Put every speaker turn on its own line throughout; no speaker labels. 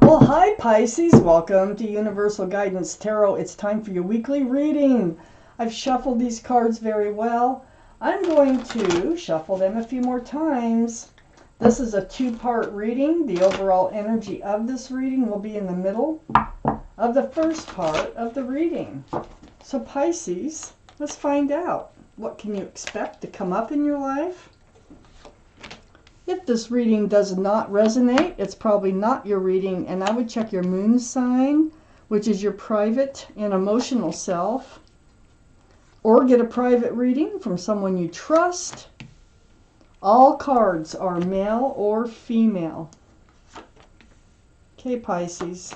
Well, hi Pisces, welcome to Universal Guidance Tarot. It's time for your weekly reading. I've shuffled these cards very well. I'm going to shuffle them a few more times. This is a two-part reading. The overall energy of this reading will be in the middle of the first part of the reading. So Pisces, let's find out. What can you expect to come up in your life? If this reading does not resonate, it's probably not your reading, and I would check your moon sign, which is your private and emotional self, or get a private reading from someone you trust. All cards are male or female. Okay, Pisces,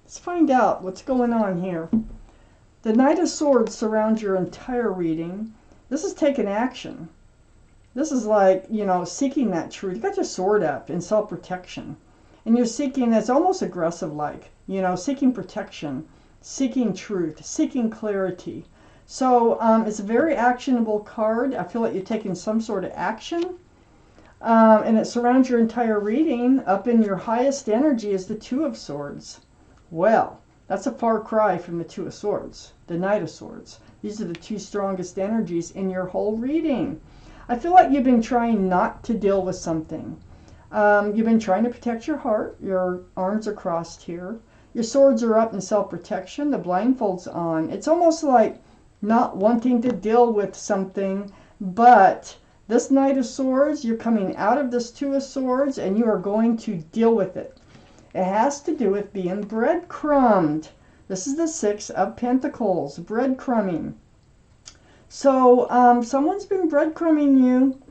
let's find out what's going on here. The Knight of Swords surrounds your entire reading. This is taking action. This is like, seeking that truth. You got your sword up in self-protection. And you're seeking, it's almost aggressive like, seeking protection, seeking truth, seeking clarity. So it's a very actionable card. I feel like you're taking some sort of action. And it surrounds your entire reading. Up in your highest energy is the Two of Swords. Well, that's a far cry from the Two of Swords, the Knight of Swords. These are the two strongest energies in your whole reading. I feel like you've been trying not to deal with something. You've been trying to protect your heart. Your arms are crossed here. Your swords are up in self-protection. The blindfold's on. It's almost like not wanting to deal with something, but this Knight of Swords, you're coming out of this Two of Swords and you are going to deal with it. It has to do with being breadcrumbed. This is the Six of Pentacles, breadcrumbing. So someone's been breadcrumbing you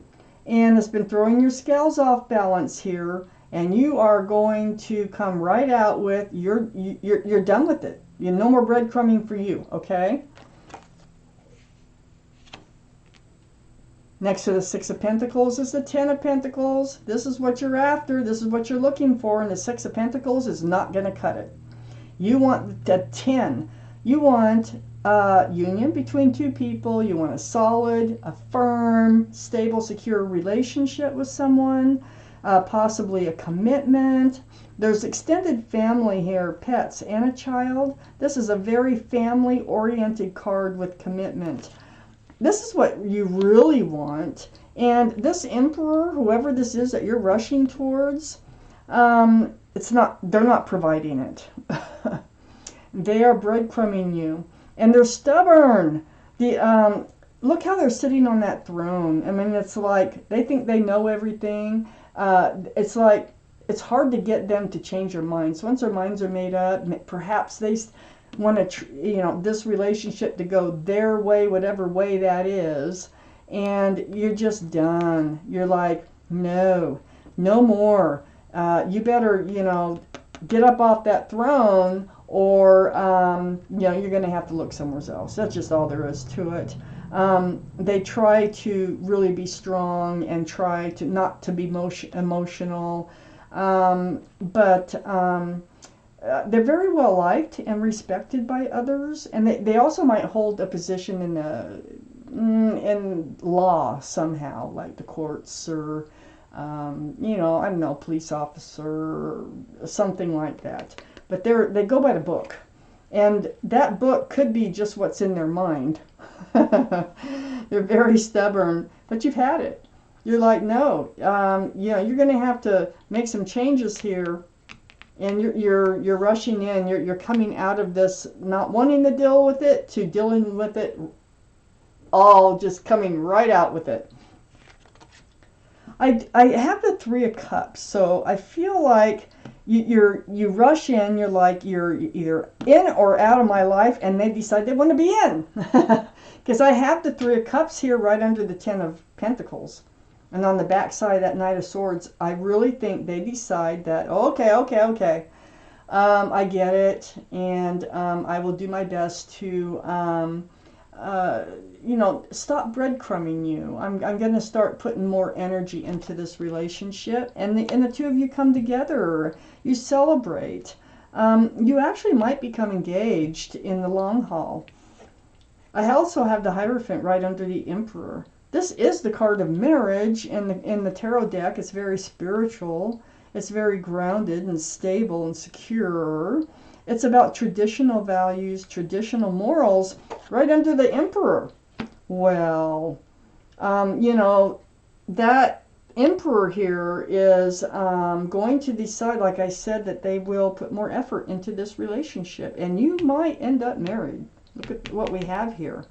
and has been throwing your scales off balance here, and you are going to come right out with you're done with it. No more breadcrumbing for you, okay? Next to the Six of Pentacles is the Ten of Pentacles. This is what you're after. This is what you're looking for, and the Six of Pentacles is not going to cut it. You want the 10. You want union between two people. You want a solid, a firm, stable, secure relationship with someone, possibly a commitment. There's extended family here, pets and a child. This is a very family-oriented card with commitment. This is what you really want. And this Emperor, whoever this is that you're rushing towards, they're not providing it. They are breadcrumbing you. And they're stubborn. Look how they're sitting on that throne. I mean, it's like they think they know everything. It's like it's hard to get them to change their minds. Once their minds are made up, perhaps they want to, this relationship to go their way, whatever way that is. And you're just done. You're like, no more. You better, get up off that throne, or you're going to have to look somewhere else. That's just all there is to it. They try to really be strong and try to not to be emotional, but they're very well liked and respected by others, and they also might hold a position in law somehow, like the courts, or I don't know, police officer or something like that. But they go by the book. And that book could be just what's in their mind. They're very stubborn, but you've had it. You're like, no, you're going to have to make some changes here. And you're rushing in. You're coming out of this not wanting to deal with it to dealing with it, all just coming right out with it. I have the Three of Cups, so I feel like you rush in. You're like you're either in or out of my life, and they decide they want to be in. Because I have the Three of Cups here right under the Ten of Pentacles, and on the back side of that Knight of Swords, I really think they decide that okay, I get it, and I will do my best to stop breadcrumbing you. I'm going to start putting more energy into this relationship, and the two of you come together. You celebrate. You actually might become engaged in the long haul. I also have the Hierophant right under the Emperor. This is the card of marriage in the tarot deck. It's very spiritual. It's very grounded and stable and secure. It's about traditional values, traditional morals, right under the Emperor. Well, you know, that Emperor here is going to decide, like I said, that they will put more effort into this relationship. And you might end up married. Look at what we have here.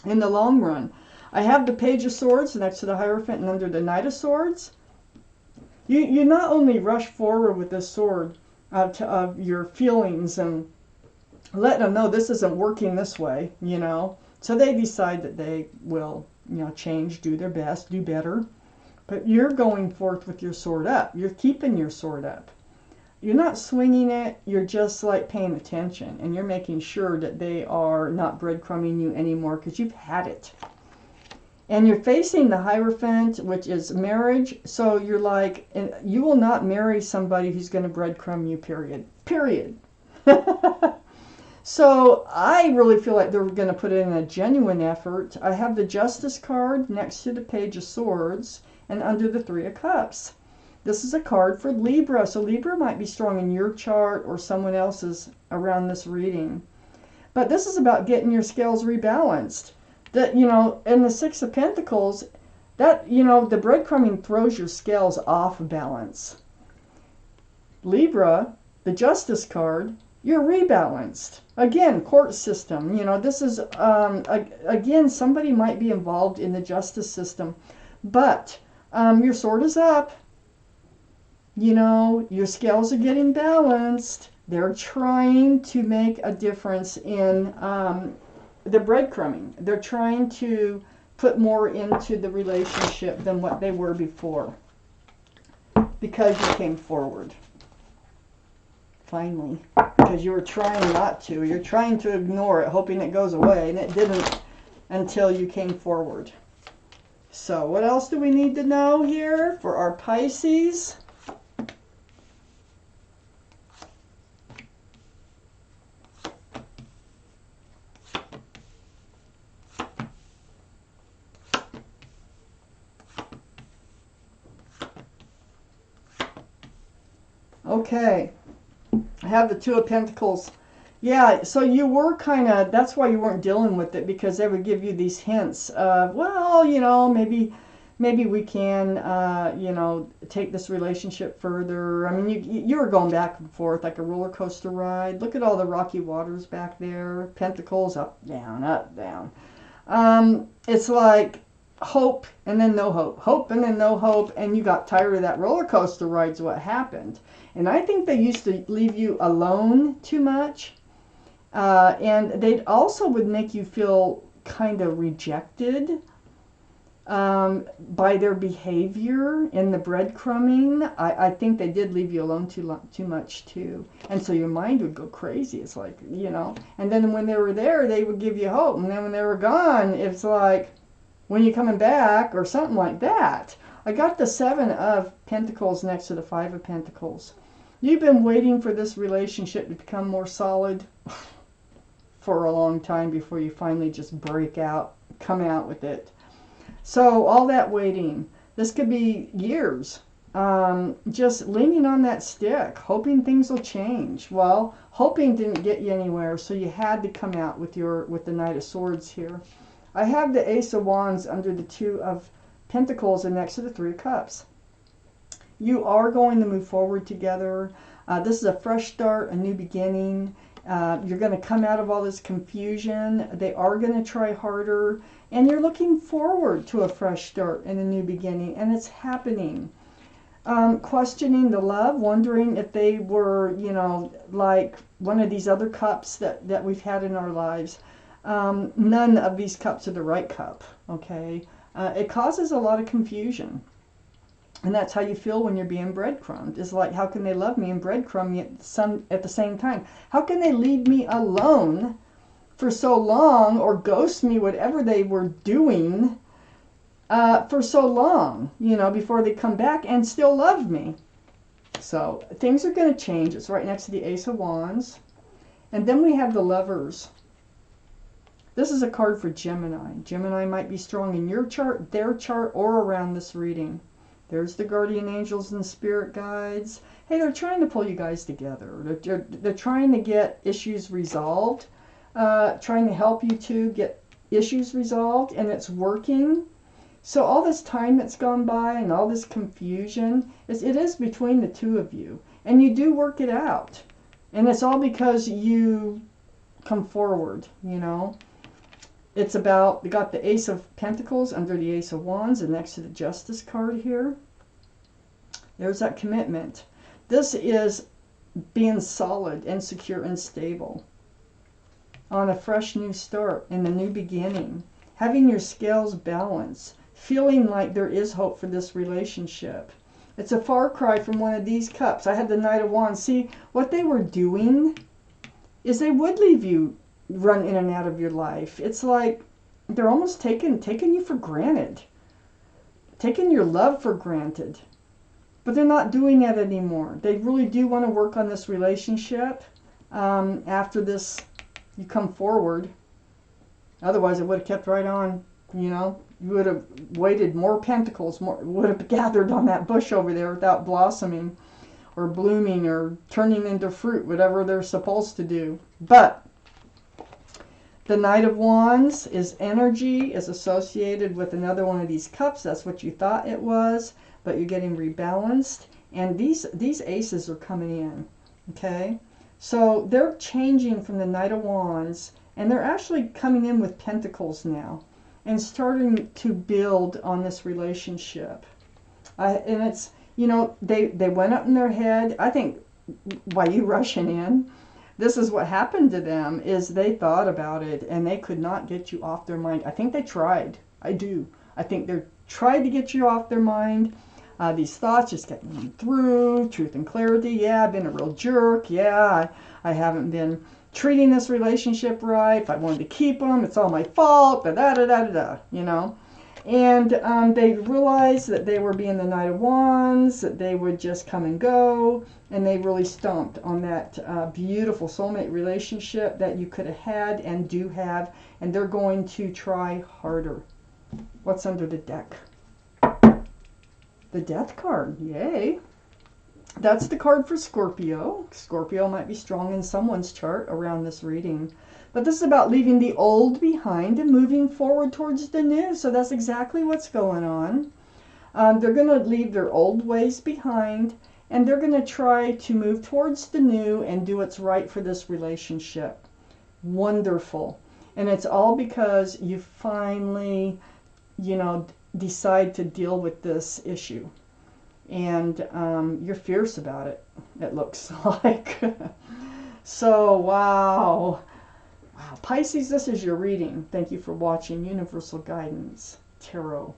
In the long run. I have the Page of Swords next to the Hierophant and under the Knight of Swords. You not only rush forward with this sword of your feelings and let them know this isn't working this way, you know. So they decide that they will, you know, change, do their best, do better. But you're going forth with your sword up. You're keeping your sword up. You're not swinging it. You're just like paying attention. And you're making sure that they are not breadcrumbing you anymore because you've had it. And you're facing the Hierophant, which is marriage. So you're like, you will not marry somebody who's going to breadcrumb you, period. Period. So I really feel like they're going to put in a genuine effort. I have the Justice card next to the Page of Swords and under the Three of Cups. This is a card for Libra. So Libra might be strong in your chart or someone else's around this reading. But this is about getting your scales rebalanced. That, you know, in the Six of Pentacles, that, you know, the breadcrumbing throws your scales off balance. Libra, the Justice card, you're rebalanced. Again, court system. You know, this is, again, somebody might be involved in the justice system. But your sword is up. You know, your scales are getting balanced. They're trying to make a difference in the breadcrumbing. They're trying to put more into the relationship than what they were before. Because you came forward. Finally. Because you were trying not to. You're trying to ignore it, hoping it goes away. And it didn't until you came forward. So, what else do we need to know here for our Pisces? Okay, I have the Two of Pentacles. Yeah, so you were kind of, that's why you weren't dealing with it, because they would give you these hints of, well, you know, maybe we can, you know, take this relationship further. I mean, you were going back and forth like a roller coaster ride. Look at all the rocky waters back there. Pentacles, up, down. It's like hope and then no hope. Hope and then no hope, and you got tired of that roller coaster ride's what happened. And I think they used to leave you alone too much. And they also would make you feel kind of rejected by their behavior in the breadcrumbing. I think they did leave you alone too much too. And so your mind would go crazy. It's like, you know. And then when they were there, they would give you hope. And then when they were gone, it's like, when you coming back or something like that. I got the Seven of Pentacles next to the Five of Pentacles. You've been waiting for this relationship to become more solid for a long time before you finally just break out, come out with it. So all that waiting, this could be years, just leaning on that stick, hoping things will change. Well, hoping didn't get you anywhere, so you had to come out with the Knight of Swords here. I have the Ace of Wands under the Two of Pentacles and next to the Three of Cups. You are going to move forward together. This is a fresh start, a new beginning. You're going to come out of all this confusion. They are going to try harder. And you're looking forward to a fresh start and a new beginning. And it's happening. Questioning the love, wondering if they were, you know, like one of these other cups that we've had in our lives. None of these cups are the right cup, okay? It causes a lot of confusion. And that's how you feel when you're being breadcrumbed. It's like, how can they love me and breadcrumb me at the same time? How can they leave me alone for so long or ghost me, whatever they were doing, for so long, you know, before they come back and still love me? So things are going to change. It's right next to the Ace of Wands. And then we have the Lovers. This is a card for Gemini. Gemini might be strong in your chart, their chart, or around this reading. There's the guardian angels and spirit guides. Hey, they're trying to pull you guys together. They're trying to get issues resolved, trying to help you to get issues resolved, and it's working. So all this time that's gone by and all this confusion, it is between the two of you. And you do work it out. And it's all because you come forward, you know. It's about, we got the Ace of Pentacles under the Ace of Wands and next to the Justice card here. There's that commitment. This is being solid and secure and stable on a fresh new start in a new beginning. Having your scales balanced. Feeling like there is hope for this relationship. It's a far cry from one of these cups. I had the Knight of Wands. See, what they were doing is they would leave you run in and out of your life. It's like they're almost taking you for granted. Taking your love for granted. But they're not doing that anymore. They really do want to work on this relationship. After this, you come forward. Otherwise, it would have kept right on, you know. You would have waited more pentacles, would have gathered on that bush over there without blossoming or blooming or turning into fruit, whatever they're supposed to do. But the Knight of Wands is energy, is associated with another one of these cups. That's what you thought it was, but you're getting rebalanced. And these aces are coming in, okay? So they're changing from the Knight of Wands, and they're actually coming in with pentacles now. And starting to build on this relationship. And it's, you know, they went up in their head. I think, why you rushing in, this is what happened to them, is they thought about it and they could not get you off their mind. I think they tried. I do. I think they tried to get you off their mind. These thoughts just getting them through, truth and clarity. Yeah, I've been a real jerk. Yeah, I haven't been treating this relationship right. If I wanted to keep them, it's all my fault, you know. And they realized that they were being the Knight of Wands, that they would just come and go, and they really stomped on that beautiful soulmate relationship that you could have had and do have, and they're going to try harder. What's under the deck? The Death card, yay. That's the card for Scorpio. Scorpio might be strong in someone's chart around this reading. But this is about leaving the old behind and moving forward towards the new. So that's exactly what's going on. They're going to leave their old ways behind, and they're going to try to move towards the new and do what's right for this relationship. Wonderful. And it's all because you finally, you know, decide to deal with this issue. And you're fierce about it, it looks like. So, wow. Wow. Pisces, this is your reading. Thank you for watching Universal Guidance Tarot.